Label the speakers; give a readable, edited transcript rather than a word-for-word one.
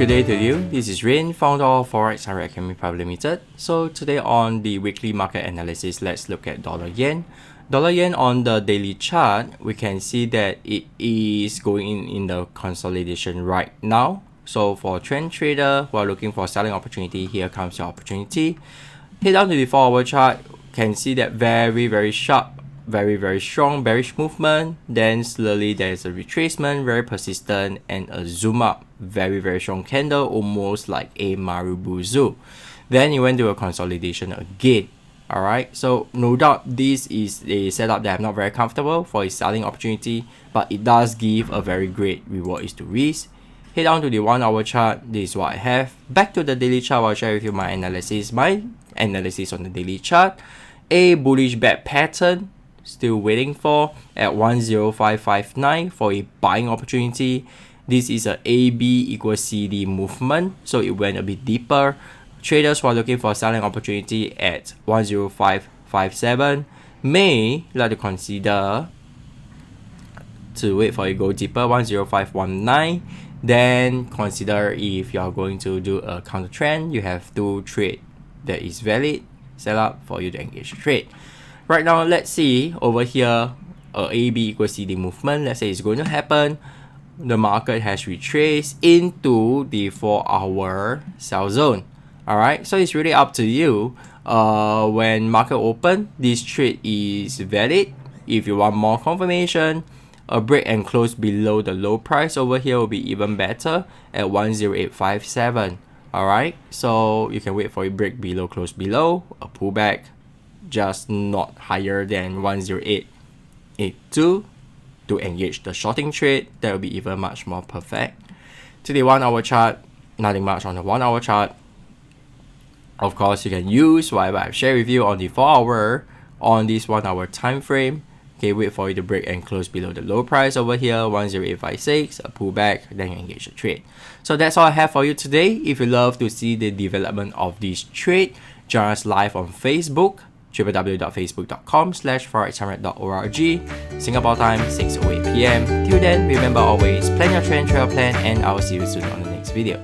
Speaker 1: Good day to you. This is Rain, founder of Forex Academy Private Limited. So today on the weekly market analysis, let's look at dollar yen. Dollar yen on the daily chart, we can see that it is going in the consolidation right now. So for trend trader who are looking for selling opportunity, here comes your opportunity. Head down to the 4-hour chart, can see that very sharp, very strong bearish movement. Then slowly there is a retracement, very persistent, and a zoom up, very strong candle, almost like a Marubozu. Then it went to a consolidation again. Alright, so no doubt this is a setup that I'm not very comfortable for a selling opportunity, but it does give a very great reward is to risk. Head down to the 1-hour chart. This is what I have. Back to the daily chart, I'll share with you my analysis. My analysis on the daily chart, a bullish back pattern, still waiting for at 10559 for a buying opportunity. This is a AB equals CD movement, so it went a bit deeper. Traders who are looking for a selling opportunity at 10557 may like to consider to wait for it to go deeper, 10519. Then consider if you are going to do a counter trend, you have to trade that is valid setup for you to engage the trade. Right now, let's see over here, AB equals CD movement. Let's say it's going to happen. The market has retraced into the 4-hour sell zone. Alright, so it's really up to you. When market open, this trade is valid. If you want more confirmation, a break and close below the low price over here will be even better at 10857. Alright, so you can wait for a break below, close below, a pullback, just not higher than 10882 to engage the shorting trade. That will be even much more perfect. To the 1-hour chart, nothing much on the 1-hour chart. Of course, you can use whatever I've shared with you on the 4-hour on this 1-hour time frame. Okay, wait for it to break and close below the low price over here, 10856, a pullback, then you engage the trade. So that's all I have for you today. If you love to see the development of this trade, join us live on Facebook, www.facebook.com/forexhammer.org, Singapore time, 6:08 p.m. Till then, remember always plan your trend, trail plan, and I will see you soon on the next video.